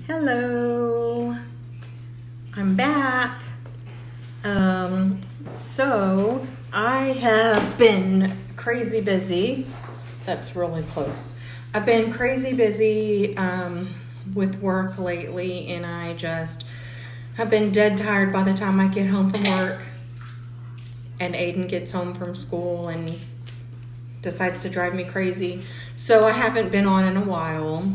Hello, I'm back. So I have been crazy busy. That's really close. I've been crazy busy with work lately, and I just have been dead tired by the time I get home from work. And Aiden gets home from school and decides to drive me crazy. So I haven't been on in a while.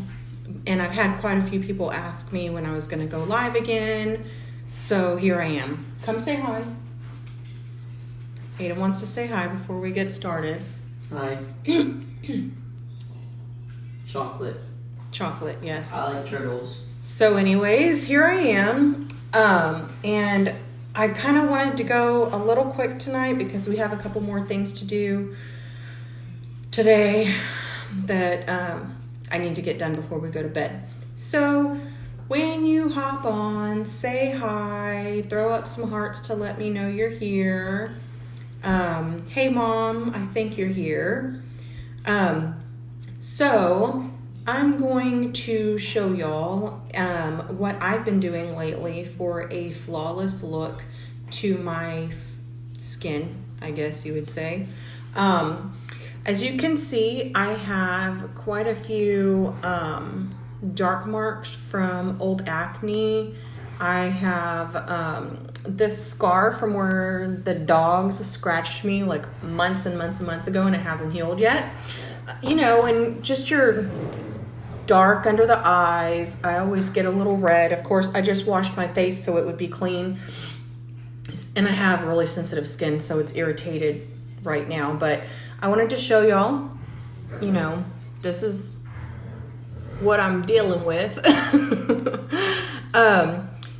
And I've had quite a few people ask me when I was going to go live again. So here I am. Come say hi. Ada wants to say hi before we get started. Hi. Chocolate. Chocolate, yes. I like turtles. So anyways, here I am. And I kind of wanted to go a little quick tonight because we have a couple more things to do today that I need to get done before we go to bed. So when you hop on, say hi, throw up some hearts to let me know you're here. Hey Mom, I think you're here. So I'm going to show y'all what I've been doing lately for a flawless look to my skin, I guess you would say. As you can see, I have quite a few dark marks from old acne. I have this scar from where the dogs scratched me like months and months and months ago, and it hasn't healed yet. You know, and just your dark under the eyes. I always get a little red. Of course, I just washed my face so it would be clean. And I have really sensitive skin, so it's irritated right now. But I wanted to show y'all, you know, this is what I'm dealing with.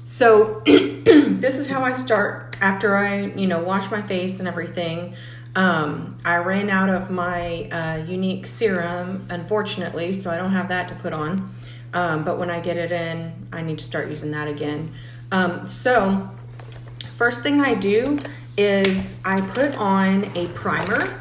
So this is how I start after I, wash my face and everything. I ran out of my Unique serum, unfortunately, so I don't have that to put on. But when I get it in, I need to start using that again. So first thing I do is I put on a primer.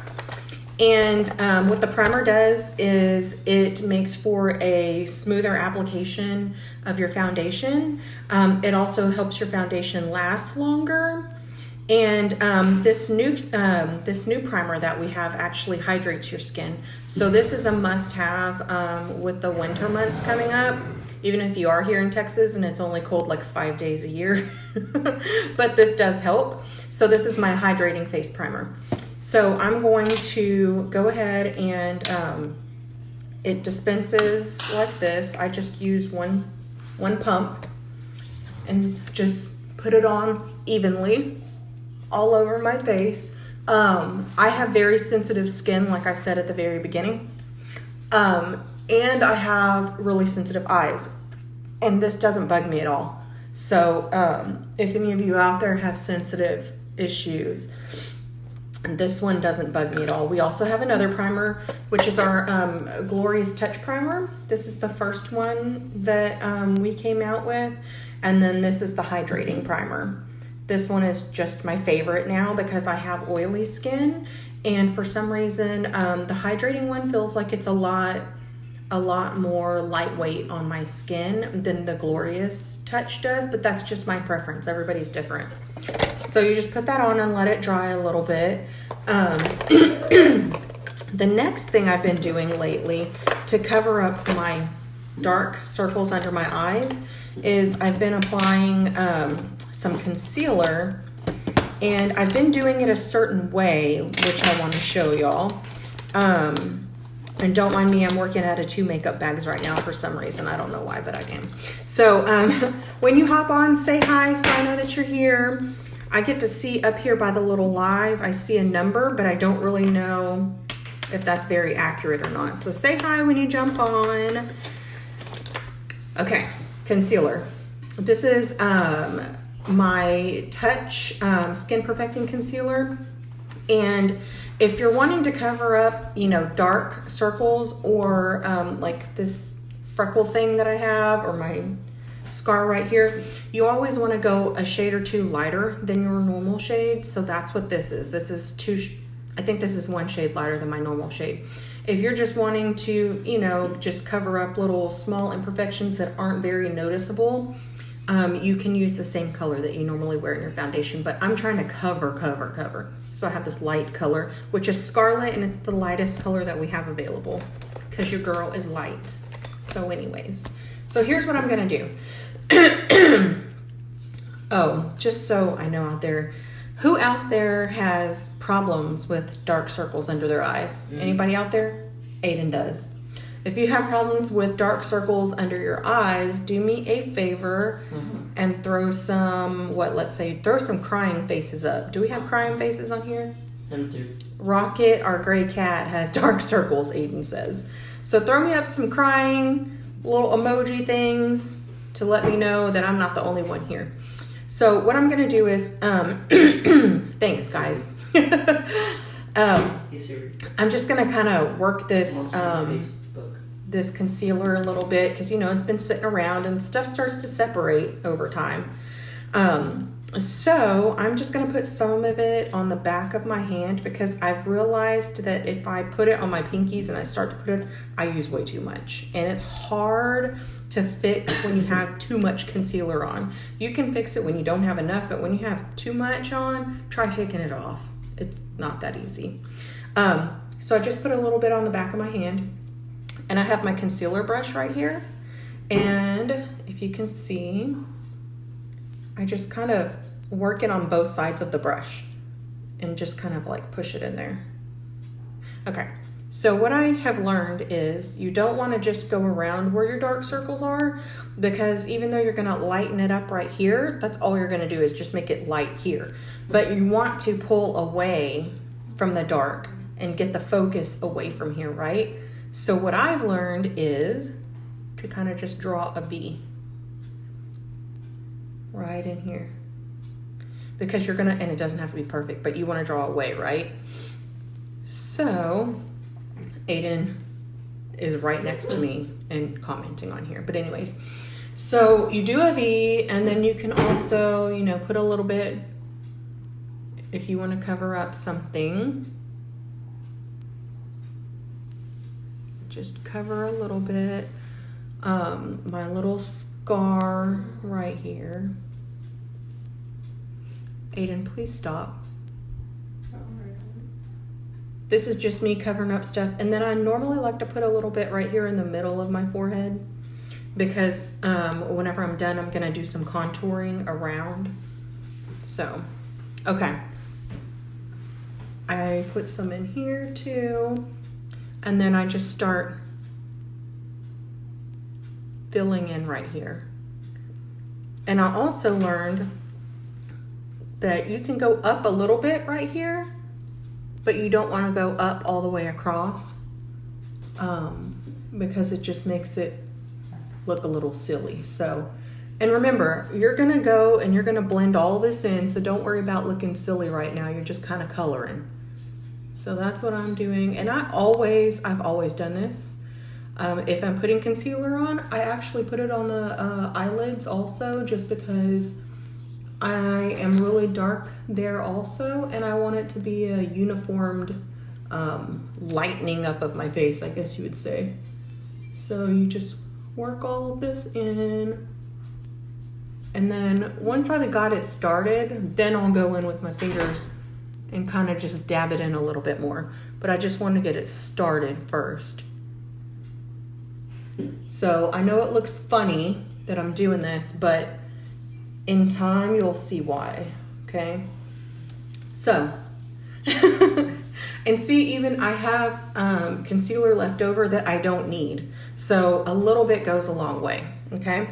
And what the primer does is it makes for a smoother application of your foundation. It also helps your foundation last longer. And this new primer that we have actually hydrates your skin. So this is a must-have with the winter months coming up. Even if you are here in Texas and it's only cold like 5 days a year. But this does help. So this is my hydrating face primer. So I'm going to go ahead and it dispenses like this. I just use one pump and just put it on evenly all over my face. I have very sensitive skin, like I said at the very beginning. And I have really sensitive eyes. And this doesn't bug me at all. So if any of you out there have sensitive issues, this one doesn't bug me at all. We also have another primer, which is our Glorious Touch Primer. This is the first one that we came out with. And then this is the Hydrating Primer. This one is just my favorite now because I have oily skin. And for some reason, the Hydrating one feels like it's a lot more lightweight on my skin than the Glorious Touch does. But that's just my preference. Everybody's different. So you just put that on and let it dry a little bit. The next thing I've been doing lately to cover up my dark circles under my eyes is I've been applying some concealer, and I've been doing it a certain way, which I want to show y'all. And don't mind me, I'm working out of 2 makeup bags right now for some reason. I don't know why, but I am. So when you hop on, say hi so I know that you're here. I get to see up here by the little live, I see a number, but I don't really know if that's very accurate or not. So say hi when you jump on. Okay, concealer. This is my Touch Skin Perfecting Concealer. And if you're wanting to cover up, dark circles or like this freckle thing that I have or my scar right here, you always want to go a shade or 2 lighter than your normal shade. So that's what this is. I think this is 1 shade lighter than my normal shade. If you're just wanting to, just cover up little small imperfections that aren't very noticeable, you can use the same color that you normally wear in your foundation. But I'm trying to cover. So I have this light color, which is Scarlet, and it's the lightest color that we have available because your girl is light. So anyways, so here's what I'm going to do. Oh, just so I know out there, who out there has problems with dark circles under their eyes? Anybody out there? Aiden does. If you have problems with dark circles under your eyes, do me a favor and throw some, throw some crying faces up. Do we have crying faces on here? Him too. Rocket, our gray cat, has dark circles, Aiden says. So throw me up some crying little emoji things to let me know that I'm not the only one here. So what I'm going to do is, thanks guys. I'm just going to kind of work this, this concealer a little bit because, it's been sitting around and stuff starts to separate over time. So I'm just going to put some of it on the back of my hand because I've realized that if I put it on my pinkies and I start to put it, I use way too much. And it's hard to fix when you have too much concealer on. You can fix it when you don't have enough, but when you have too much on, try taking it off. It's not that easy. So I just put a little bit on the back of my hand, and I have my concealer brush right here. And if you can see, I just kind of work it on both sides of the brush and just kind of like push it in there. Okay. So what I have learned is you don't want to just go around where your dark circles are, because even though you're going to lighten it up right here, that's all you're going to do is just make it light here. But you want to pull away from the dark and get the focus away from here, right? So what I've learned is to kind of just draw a B right in here. Because you're going to, and it doesn't have to be perfect, but you want to draw away, right? So Aiden is right next to me and commenting on here. But anyways, so you do a V, and then you can also, put a little bit if you want to cover up something. Just cover a little bit. My little scar right here. Aiden, please stop. This is just me covering up stuff. And then I normally like to put a little bit right here in the middle of my forehead because whenever I'm done, I'm going to do some contouring around. So, okay. I put some in here too. And then I just start filling in right here. And I also learned that you can go up a little bit right here, but you don't want to go up all the way across because it just makes it look a little silly. So, and remember, you're going to go and you're going to blend all this in, so don't worry about looking silly right now. You're just kind of coloring. So that's what I'm doing. And I've always done this. If I'm putting concealer on, I actually put it on the eyelids also, just because I am really dark there also, and I want it to be a uniformed lightening up of my face, I guess you would say. So you just work all of this in, and then once I got it started, then I'll go in with my fingers and kind of just dab it in a little bit more. But I just want to get it started first. So I know it looks funny that I'm doing this, but in time you'll see why, okay? So, and see, even I have concealer left over that I don't need. So a little bit goes a long way, okay?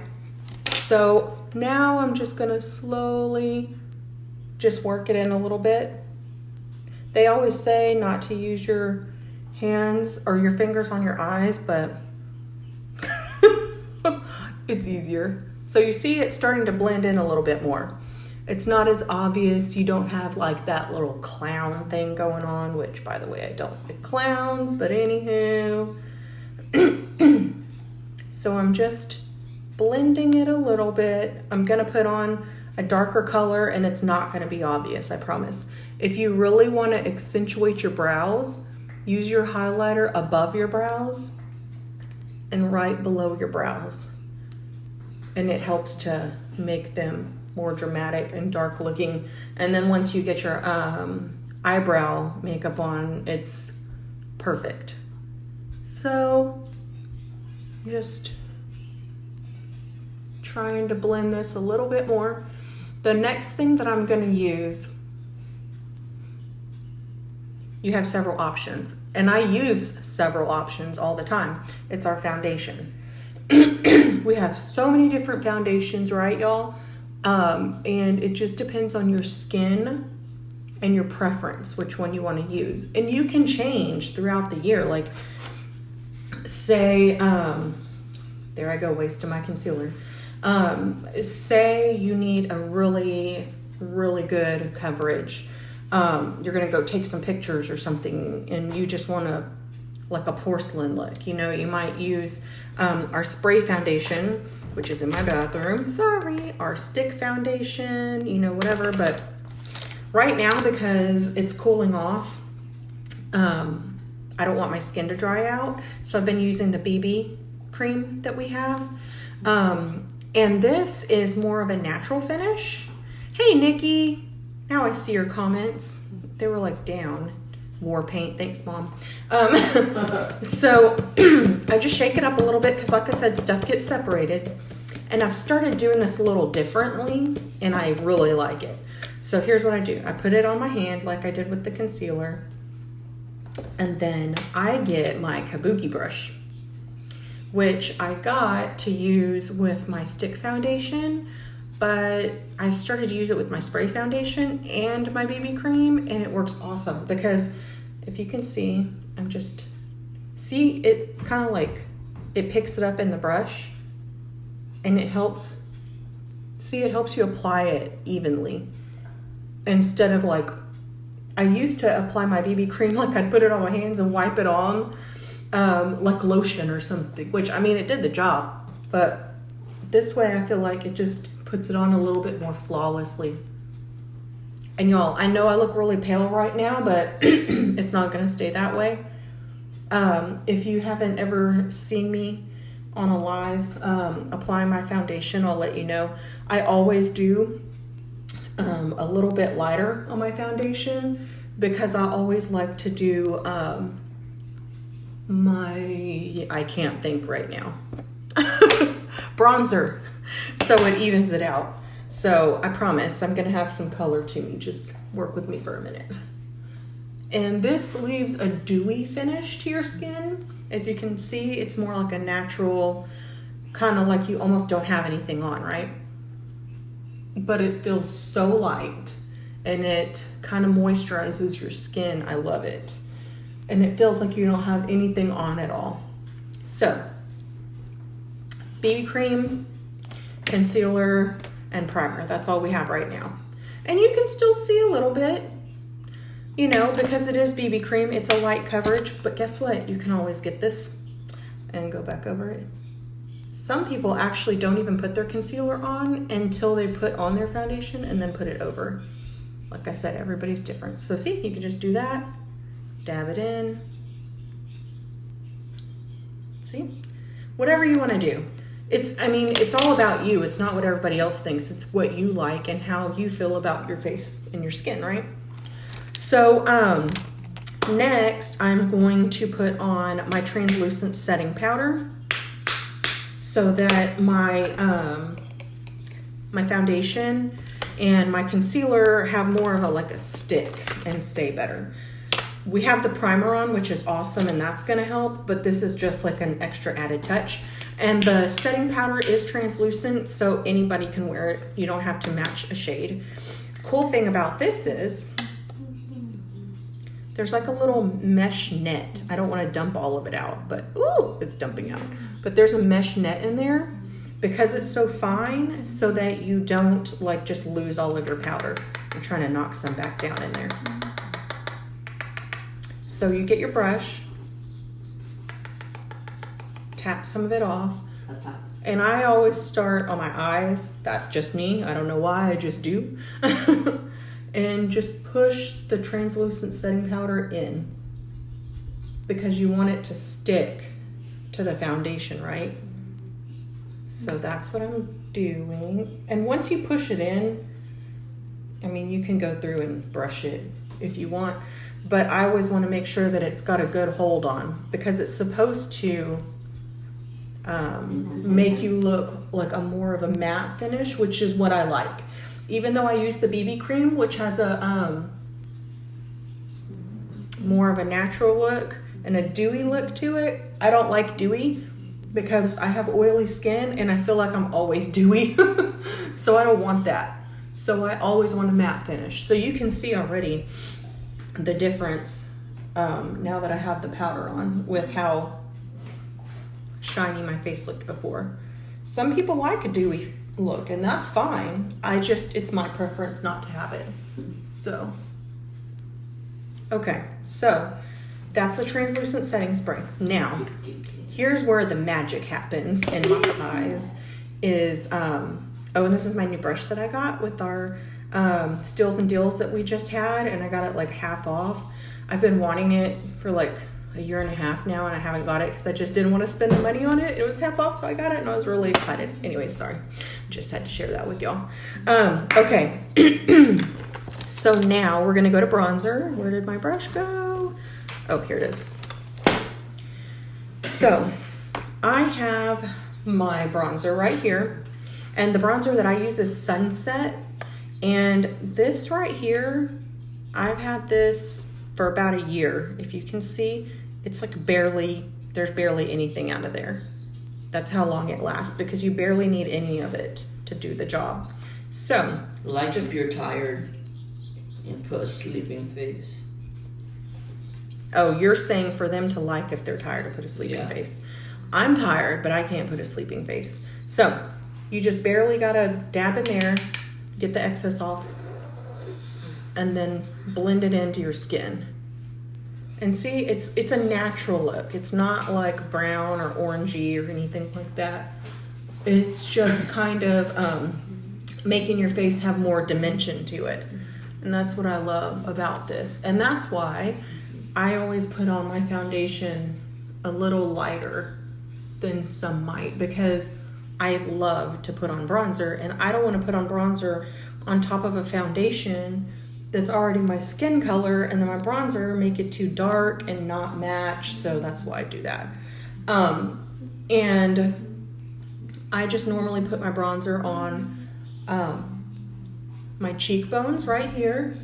So now I'm just gonna slowly just work it in a little bit. They always say not to use your hands or your fingers on your eyes, but it's easier. So you see it's starting to blend in a little bit more. It's not as obvious. You don't have like that little clown thing going on, which by the way, I don't like clowns, but anywho. So I'm just blending it a little bit. I'm gonna put on a darker color and it's not gonna be obvious, I promise. If you really wanna accentuate your brows, use your highlighter above your brows and right below your brows. And it helps to make them more dramatic and dark looking. And then once you get your eyebrow makeup on, it's perfect. So just trying to blend this a little bit more. The next thing that I'm going to use, you have several options, and I use several options all the time. It's our foundation. We have so many different foundations, right, y'all? And it just depends on your skin and your preference, which one you want to use. And you can change throughout the year. Like, say, there I go, wasting my concealer. Say you need a really, really good coverage. You're going to go take some pictures or something, and you just want to, like a porcelain look. You know, you might use our spray foundation, which is in my bathroom. Sorry, our stick foundation, you know, whatever. But right now, because it's cooling off, I don't want my skin to dry out. So I've been using the BB cream that we have. And this is more of a natural finish. Hey, Nikki. Now I see your comments. They were like down. War paint. Thanks, Mom. So I just shake it up a little bit because, like I said, stuff gets separated. And I've started doing this a little differently, and I really like it. So here's what I do. I put it on my hand like I did with the concealer. And then I get my kabuki brush, which I got to use with my stick foundation, but I started to use it with my spray foundation and my BB cream, and it works awesome because if you can see, see it kind of like, it picks it up in the brush and it helps you apply it evenly instead of like, I used to apply my BB cream like I'd put it on my hands and wipe it on like lotion or something, which, I mean, it did the job, but this way I feel like it just puts it on a little bit more flawlessly. And y'all, I know I look really pale right now, but it's not going to stay that way. If you haven't ever seen me on a live applying my foundation, I'll let you know. I always do a little bit lighter on my foundation because I always like to do I can't think right now. Bronzer. So it evens it out. So I promise I'm going to have some color to me. Just work with me for a minute. And this leaves a dewy finish to your skin. As you can see, it's more like a natural, kind of like you almost don't have anything on, right? But it feels so light and it kind of moisturizes your skin. I love it. And it feels like you don't have anything on at all. So, BB cream, concealer, and primer. That's all we have right now. And you can still see a little bit, you know, because it is BB cream. It's a light coverage, but guess what? You can always get this and go back over it. Some people actually don't even put their concealer on until they put on their foundation and then put it over. Like I said, everybody's different. So see, you can just do that, dab it in. See? Whatever you want to do. It's all about you. It's not what everybody else thinks. It's what you like and how you feel about your face and your skin, right? So, next I'm going to put on my translucent setting powder so that my my foundation and my concealer have more of a stick and stay better. We have the primer on, which is awesome, and that's going to help, but this is just like an extra added touch. And the setting powder is translucent, so anybody can wear it. You don't have to match a shade. Cool thing about this is there's like a little mesh net. I don't want to dump all of it out, but ooh, it's dumping out. But there's a mesh net in there because it's so fine so that you don't like just lose all of your powder. I'm trying to knock some back down in there. So you get your brush, tap some of it off, and I always start on my eyes. That's just me. I don't know why, I just do. And just push the translucent setting powder in. because you want it to stick to the foundation, right? So that's what I'm doing. And once you push it in, I mean, you can go through and brush it if you want, but I always want to make sure that it's got a good hold on, because it's supposed to make you look like a more of a matte finish, which is what I like. Even though I use the BB cream, which has a more of a natural look and a dewy look to it, I don't like dewy because I have oily skin and I feel like I'm always dewy. So I don't want that. So I always want a matte finish. So you can see already the difference now that I have the powder on with how shiny my face looked before. Some people like a dewy look, and that's fine. It's my preference not to have it. So, okay, so that's the translucent setting spray. Now, here's where the magic happens in my eyes is, and this is my new brush that I got with our Steals and Deals that we just had, and I got it like half off. I've been wanting it for like a year and a half now, and I haven't got it because I just didn't want to spend the money on it. It was half off, so I got it, and I was really excited. Anyway, sorry. Just had to share that with y'all. Okay. So now we're going to go to bronzer. Where did my brush go? Oh, here it is. So I have my bronzer right here, and the bronzer that I use is Sunset, and this right here, I've had this for about a year. If you can see, it's like there's barely anything out of there. That's how long it lasts, because you barely need any of it to do the job. So, Like if you're tired and put a sleeping face. oh, you're saying for them to like if they're tired to put a sleeping Yeah. face. I'm tired, but I can't put a sleeping face. So, you just barely gotta dab in there, get the excess off, and then blend it into your skin. And see, it's a natural look. It's not like brown or orangey or anything like that. It's just kind of making your face have more dimension to it. And that's what I love about this. And that's why I always put on my foundation a little lighter than some might, because I love to put on bronzer, and I don't want to put on bronzer on top of a foundation that's already my skin color, and then my bronzer make it too dark and not match. So that's why I do that. And I just normally put my bronzer on my cheekbones right here.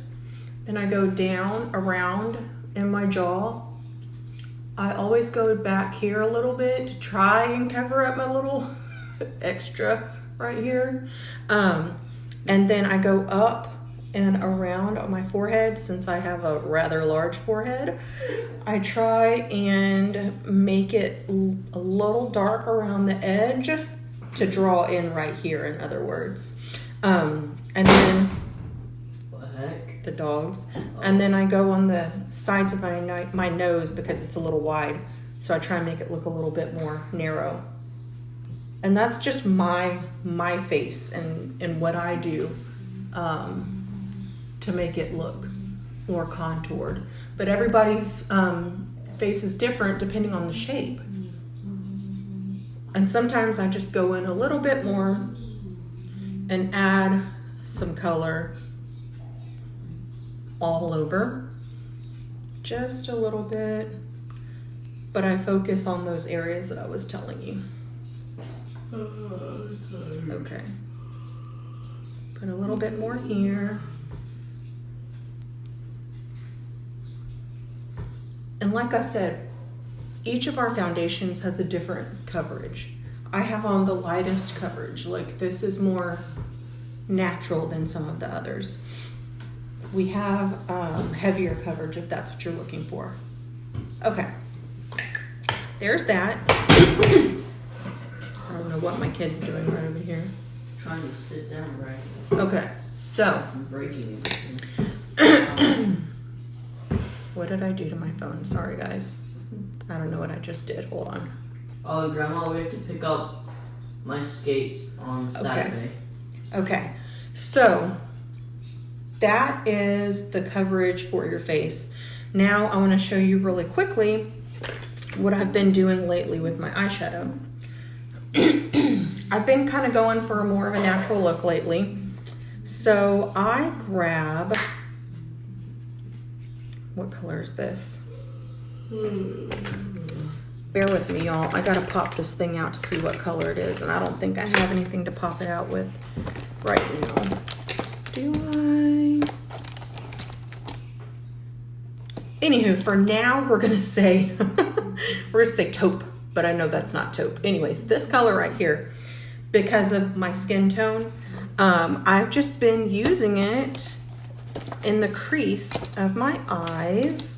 Then I go down around in my jaw. I always go back here a little bit to try and cover up my little extra right here. And then I go up and around on my forehead. Since I have a rather large forehead, I try and make it a little dark around the edge to draw in right here, in other words. And then What the heck? the dogs. And then I go on the sides of my nose because it's a little wide. So I try and make it look a little bit more narrow. And that's just my face and what I do to make it look more contoured. But everybody's face is different depending on the shape. And sometimes I just go in a little bit more and add some color all over, just a little bit, but I focus on those areas that I was telling you. Okay, put a little bit more here. And like I said, each of our foundations has a different coverage. I have on the lightest coverage. Like, this is more natural than some of the others. We have heavier coverage if that's what you're looking for. Okay, there's that. I don't know what my kid's doing right over here. Trying to sit down right. Okay, so I'm breaking everything. what did I do to my phone? Sorry, guys. I don't know what I just did. Hold on. Oh, Grandma, we have to pick up my skates on Saturday. Okay, so that is the coverage for your face. Now I want to show you really quickly what I've been doing lately with my eyeshadow. I've been kind of going for more of a natural look lately. So I grab, what color is this? Bear with me, y'all. I gotta pop this thing out to see what color it is, and I don't think I have anything to pop it out with right now. Do I? Anywho, for now, we're gonna say taupe, but I know that's not taupe. Anyways, this color right here, because of my skin tone, I've just been using it in the crease of my eyes.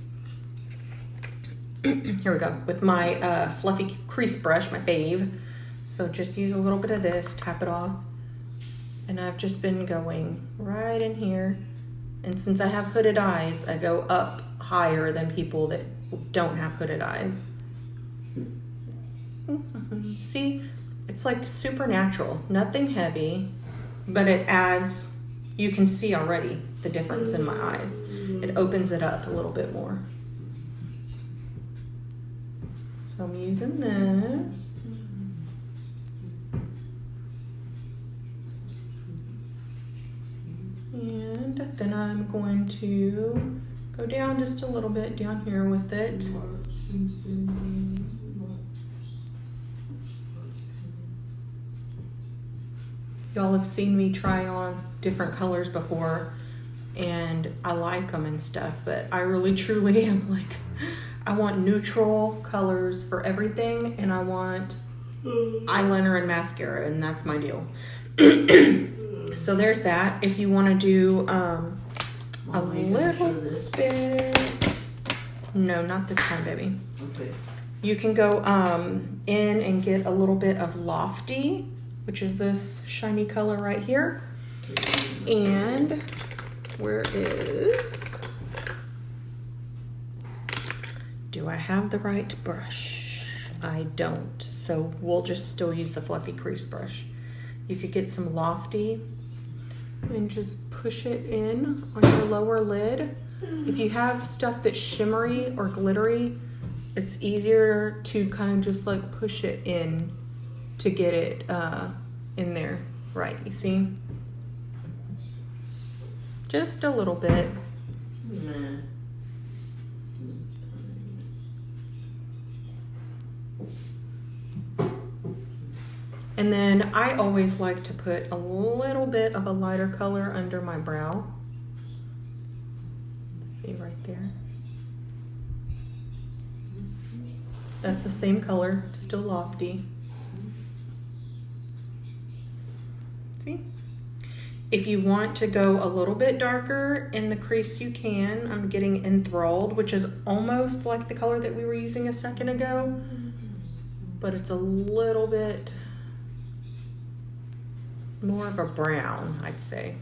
Here we go, with my fluffy crease brush, my fave. So just use a little bit of this, tap it off. And I've just been going right in here. And since I have hooded eyes, I go up higher than people that don't have hooded eyes. See, it's like super natural, nothing heavy, but it adds, you can see already the difference in my eyes. It opens it up a little bit more. So I'm using this. And then I'm going to go down just a little bit down here with it. Y'all have seen me try on different colors before, and I like them and stuff, but I really truly am like, I want neutral colors for everything, and I want eyeliner and mascara, and that's my deal. So there's that. If you want to do a little bit, no, not this time, baby. Okay. You can go in and get a little bit of Lofty, which is this shiny color right here. And where is, do I have the right brush? I don't, so we'll just still use the fluffy crease brush. You could get some Lofty and just push it in on your lower lid. If you have stuff that's shimmery or glittery, it's easier to kind of just like push it in to get it in there. Right, you see? Just a little bit. Nah. And then I always like to put a little bit of a lighter color under my brow. See right there? That's the same color, still Lofty. See? If you want to go a little bit darker in the crease, you can. I'm getting Enthralled, which is almost like the color that we were using a second ago, but it's a little bit more of a brown, I'd say.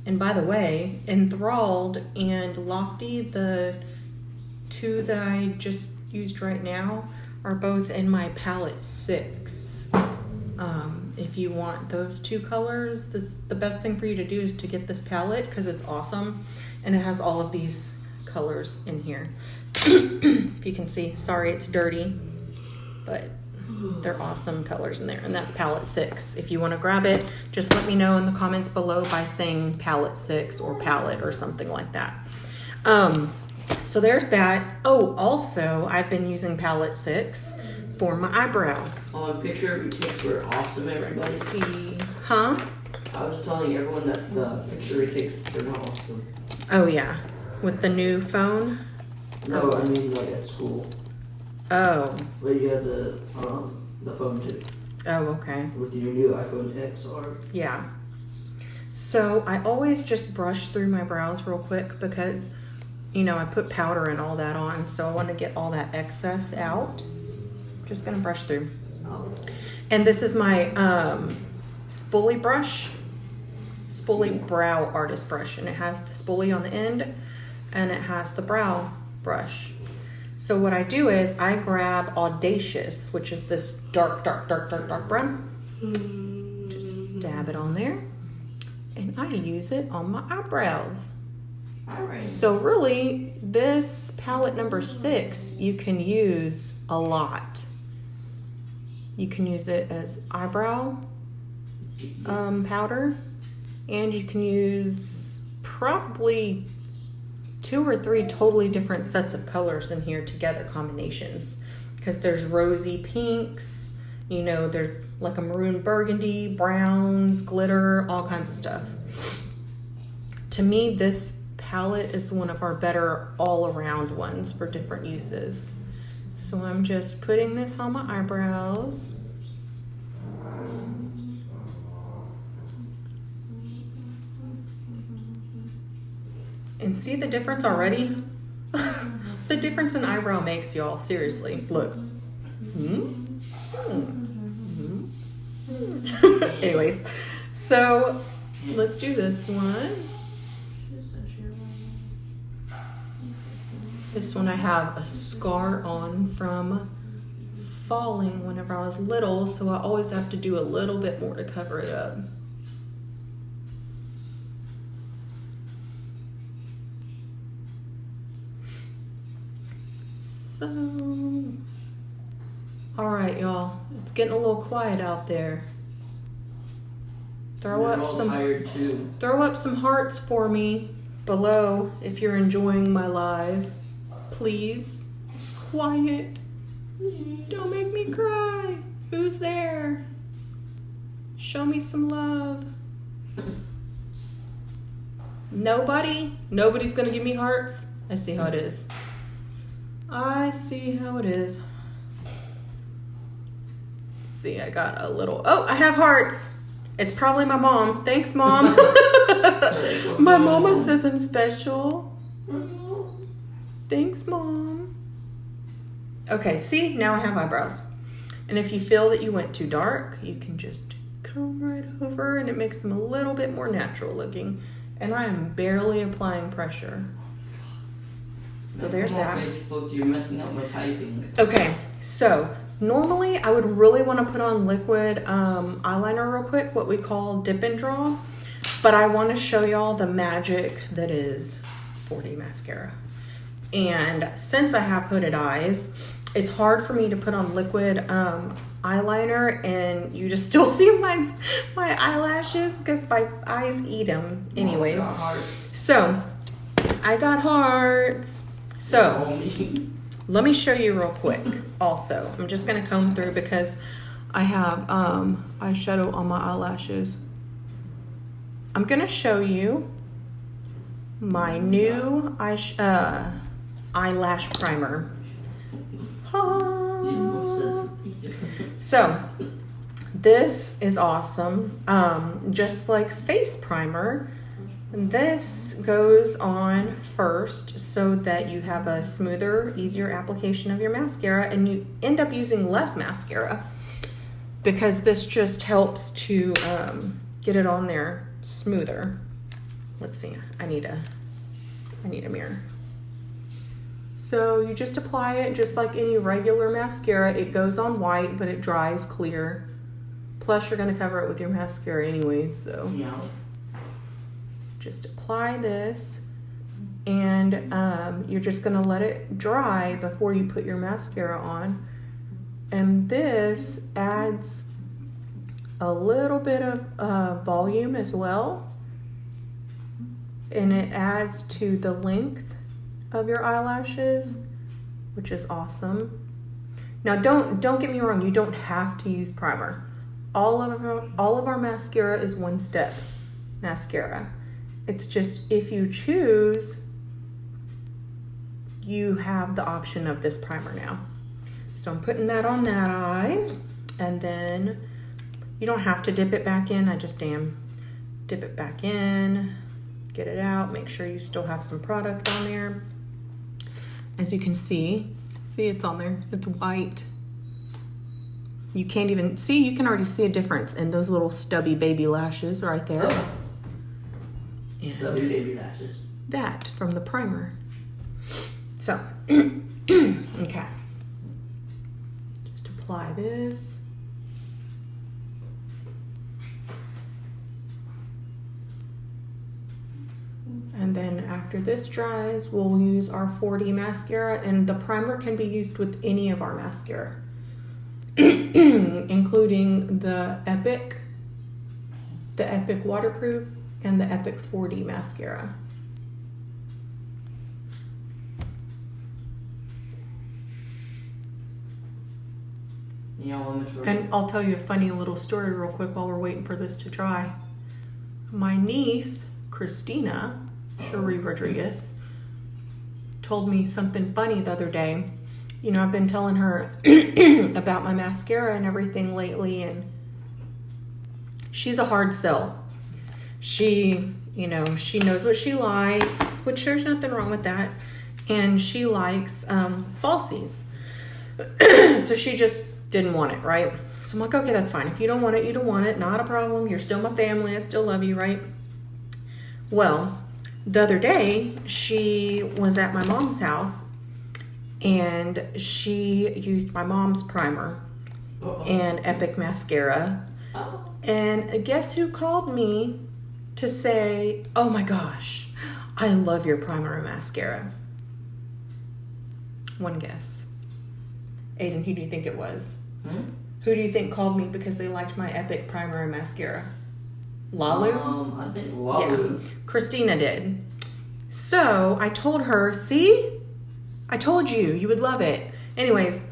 And by the way, Enthralled and Lofty, the two that I just used right now, are both in my palette 6. If you want those two colors, the best thing for you to do is to get this palette, because it's awesome and it has all of these colors in here. If you can see, sorry it's dirty, but they're awesome colors in there, and that's palette 6. If you want to grab it, just let me know in the comments below by saying palette 6 or palette or something like that. So there's that. Oh, also I've been using palette 6 for my eyebrows. Oh, a picture of your tips were awesome, everybody. Let's see. Huh? I was telling everyone that the picture retakes were not awesome. Oh yeah, with the new phone. No, I mean like at school. Oh. But you had the phone too. Oh, okay. With your new iPhone XR. Yeah. So I always just brush through my brows real quick because, you know, I put powder and all that on, so I want to get all that excess out. Just gonna brush through. Oh. And this is my spoolie brush, spoolie brow artist brush, and it has the spoolie on the end and it has the brow brush. So what I do is I grab Audacious, which is this dark brown. Just dab it on there, and I use it on my eyebrows. Alright. So really, this palette number 6, you can use a lot. You can use it as eyebrow powder, and you can use probably 2 or 3 totally different sets of colors in here together, combinations. Because there's rosy pinks, you know, they're like a maroon burgundy, browns, glitter, all kinds of stuff. To me, this palette is one of our better all-around ones for different uses. So I'm just putting this on my eyebrows. And see the difference already? The difference an eyebrow makes, y'all. Seriously, look. Anyways, so let's do this one. This one I have a scar on from falling whenever I was little, so I always have to do a little bit more to cover it up. So, all right, y'all, it's getting a little quiet out there. Throw up some hearts for me below if you're enjoying my live. Please. It's quiet. Don't make me cry. Who's there? Show me some love. Nobody? Nobody's gonna give me hearts? I see how it is. I see how it is. See, I got a little... Oh, I have hearts. It's probably my mom. Thanks, Mom. My mama says I'm special. Thanks, Mom. Okay, see? Now I have eyebrows. And if you feel that you went too dark, you can just comb right over and it makes them a little bit more natural looking. And I am barely applying pressure. So there's that. Facebook, you're messing up my typing. Okay, so normally I would really want to put on liquid eyeliner real quick, what we call dip and draw. But I want to show y'all the magic that is 4D mascara. And since I have hooded eyes, it's hard for me to put on liquid eyeliner and you just still see my eyelashes because my eyes eat them anyways. So I got hearts. So let me show you real quick also. I'm just going to comb through because I have eyeshadow on my eyelashes. I'm going to show you my new eyelash primer. So this is awesome. Just like face primer, this goes on first so that you have a smoother, easier application of your mascara and you end up using less mascara because this just helps to get it on there smoother. Let's see, I need a mirror. So you just apply it just like any regular mascara. It goes on white, but it dries clear. Plus you're gonna cover it with your mascara anyway, so. Yeah. Just apply this and you're just gonna let it dry before you put your mascara on. And this adds a little bit of volume as well. And it adds to the length of your eyelashes, which is awesome. Now don't get me wrong, you don't have to use primer. All of our mascara is one step mascara. It's just if you choose, you have the option of this primer now. So I'm putting that on that eye, and then you don't have to dip it back in. I just dip it back in, get it out, make sure you still have some product on there. As you can see it's on there, it's white. You can't even see, you can already see a difference in those little stubby baby lashes right there. Stubby baby lashes. That from the primer. So, okay. Just apply this. And then after after this dries, we'll use our 4D mascara, and the primer can be used with any of our mascara, including the Epic Waterproof, and the Epic 4D mascara. And I'll tell you a funny little story real quick while we're waiting for this to dry. My niece, Christina Cherie Rodriguez, told me something funny the other day. You know, I've been telling her about my mascara and everything lately, and she's a hard sell. She knows what she likes, which there's nothing wrong with that, and she likes falsies. So she just didn't want it, right? So I'm like, okay, that's fine. If you don't want it, you don't want it. Not a problem. You're still my family. I still love you, right? Well, the other day, she was at my mom's house, and she used my mom's primer and Epic mascara. And guess who called me to say, oh my gosh, I love your primer and mascara? One guess. Aiden, who do you think it was? Who do you think called me because they liked my Epic primer and mascara? Lalu? I think Lalu. Yeah. Christina did. So I told her, see? I told you, you would love it. Anyways,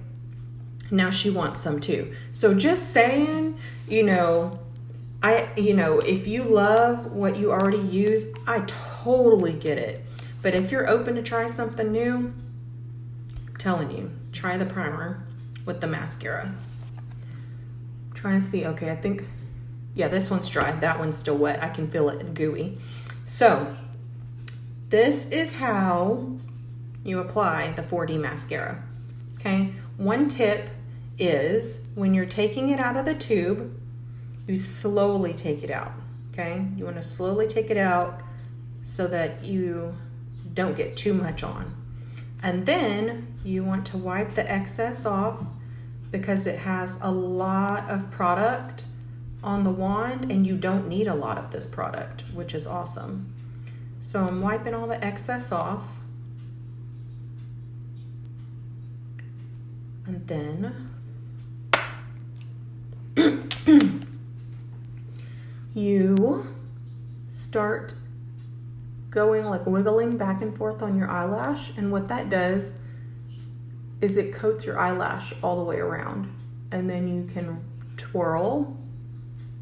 now she wants some too. So just saying, if you love what you already use, I totally get it. But if you're open to try something new, I'm telling you, try the primer with the mascara. I'm trying to see. Okay, I think, yeah, this one's dry. That one's still wet. I can feel it and gooey. So this is how you apply the 4D mascara. Okay, one tip is when you're taking it out of the tube, you slowly take it out. Okay, you want to slowly take it out so that you don't get too much on. And then you want to wipe the excess off because it has a lot of product on the wand and you don't need a lot of this product, which is awesome. So I'm wiping all the excess off. And then you start going like wiggling back and forth on your eyelash, and what that does is it coats your eyelash all the way around, and then you can twirl.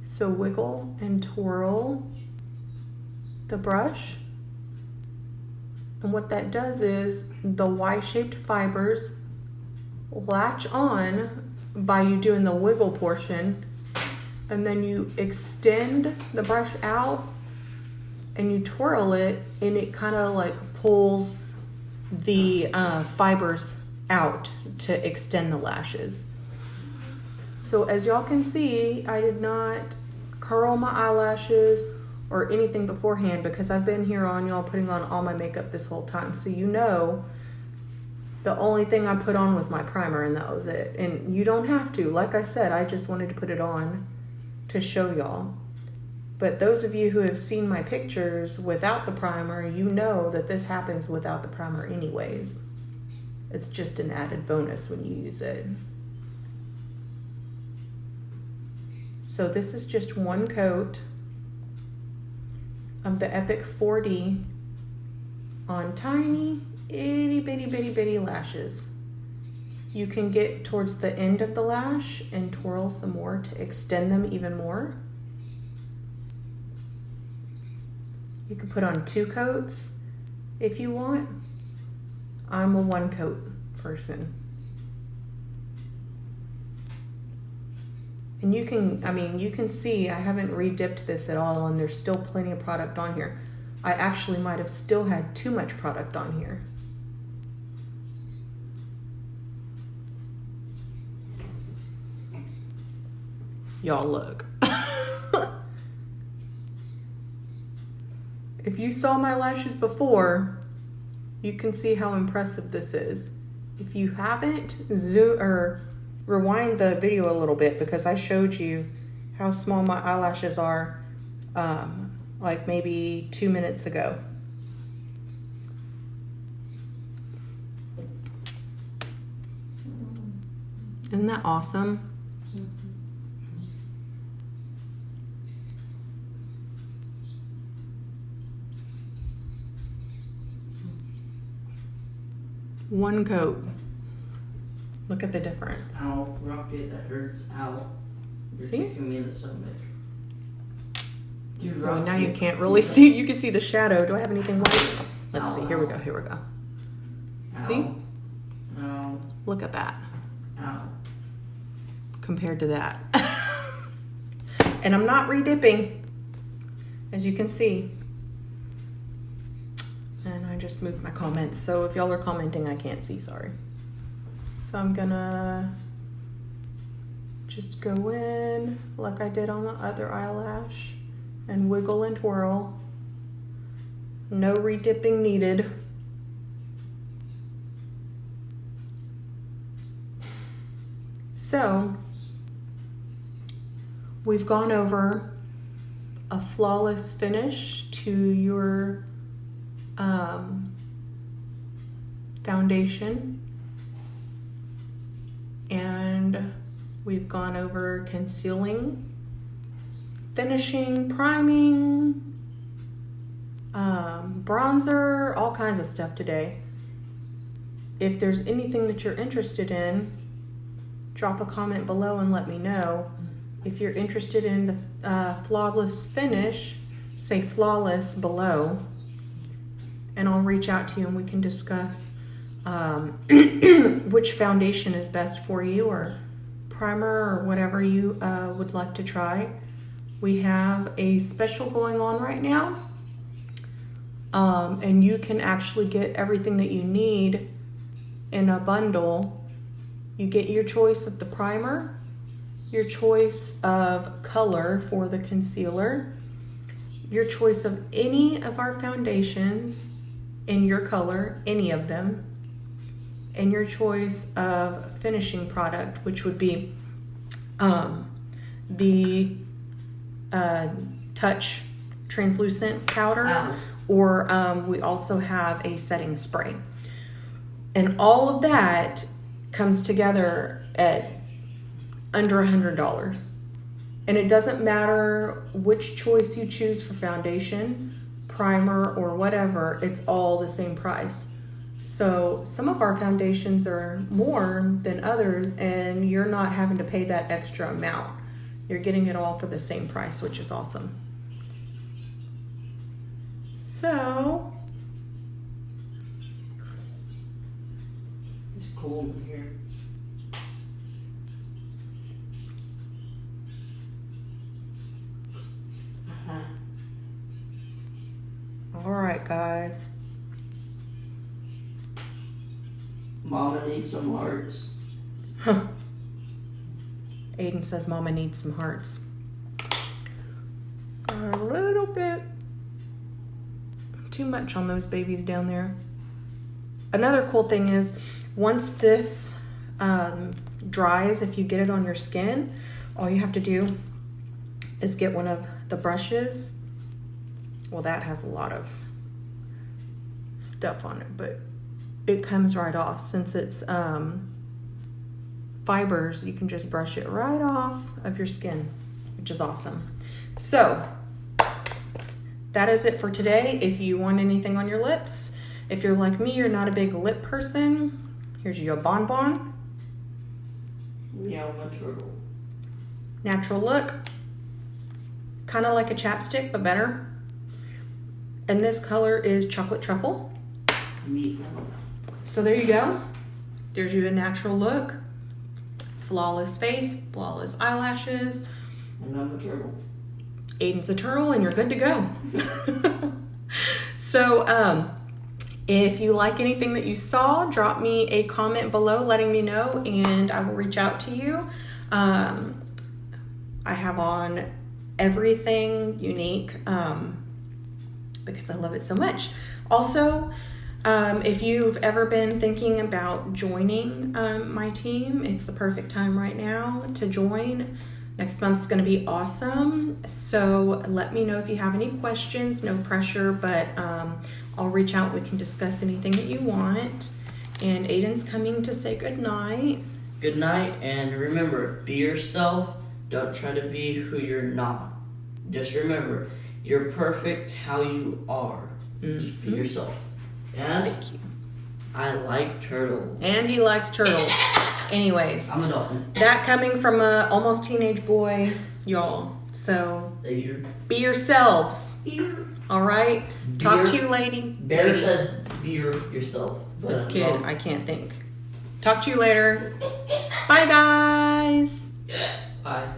So wiggle and twirl the brush, and what that does is the Y-shaped fibers latch on by you doing the wiggle portion, and then you extend the brush out and you twirl it, and it kind of like pulls the fibers out to extend the lashes. So as y'all can see, I did not curl my eyelashes or anything beforehand because I've been here on y'all putting on all my makeup this whole time. So the only thing I put on was my primer, and that was it. And you don't have to. Like I said, I just wanted to put it on to show y'all. But those of you who have seen my pictures without the primer, you know that this happens without the primer anyways. It's just an added bonus when you use it. So this is just one coat of the Epic 4D on tiny, itty bitty bitty bitty lashes. You can get towards the end of the lash and twirl some more to extend them even more. You can put on 2 coats if you want. I'm a 1 coat person. And you can see I haven't re-dipped this at all, and there's still plenty of product on here. I actually might have still had too much product on here. Y'all look. If you saw my lashes before, you can see how impressive this is. If you haven't, rewind the video a little bit because I showed you how small my eyelashes are like maybe 2 minutes ago. Isn't that awesome? One coat. Look at the difference. Ow, Rocket, that hurts. Ow. You're See? kicking me in the stomach. Dude, Well, now Rocket, you can't really see. You can see the shadow. Do I have anything white? Let's Ow, see. Here we ow. go. Here we go. Ow. See? Ow. Look at that Ow. compared to that. And I'm not redipping, as you can see. And I just moved my comments. So if y'all are commenting, I can't see. Sorry. So I'm gonna just go in like I did on the other eyelash and wiggle and twirl. No redipping needed. So we've gone over a flawless finish to your foundation, and we've gone over concealing, finishing, priming, bronzer, all kinds of stuff today. If there's anything that you're interested in, drop a comment below and let me know. If you're interested in the flawless finish, say flawless below, and I'll reach out to you and we can discuss which foundation is best for you, or primer, or whatever you would like to try. We have a special going on right now, and you can actually get everything that you need in a bundle. You get your choice of the primer, your choice of color for the concealer, your choice of any of our foundations in your color, any of them, and your choice of finishing product, which would be the Touch translucent powder, or we also have a setting spray. And all of that comes together at under $100. And it doesn't matter which choice you choose for foundation, primer, or whatever, it's all the same price. So some of our foundations are more than others, and you're not having to pay that extra amount. You're getting it all for the same price, which is awesome. So It's cold in here. all right, guys. Mama needs some hearts. Aiden says Mama needs some hearts. A little bit too much on those babies down there. Another cool thing is, once this dries, if you get it on your skin, all you have to do is get one of the brushes. Well, that has a lot of stuff on it, but it comes right off. Since it's fibers, you can just brush it right off of your skin, which is awesome. So that is it for today. If you want anything on your lips, if you're like me, you're not a big lip person, here's your bonbon. Meow, my turtle. Natural look, kind of like a chapstick, but better. And this color is chocolate truffle. Meat. So there you go. There's you a natural look. Flawless face, flawless eyelashes. And I'm a turtle. Aiden's a turtle, and you're good to go. So, if you like anything that you saw, drop me a comment below letting me know, and I will reach out to you. I have on everything unique because I love it so much. Also, if you've ever been thinking about joining my team, it's the perfect time right now to join. Next month's going to be awesome. So let me know if you have any questions. No pressure, but I'll reach out. We can discuss anything that you want. And Aiden's coming to say goodnight. Good night, and remember, be yourself. Don't try to be who you're not. Just remember, you're perfect how you are. Just be yourself. And Thank you. I like turtles. And he likes turtles. Anyways, I'm a dolphin. that coming from a almost teenage boy, y'all. So Bear. be yourselves. All right. Talk to you, lady. Bear says be yourself. But This kid, I can't think. Talk to you later. Bye, guys. Bye.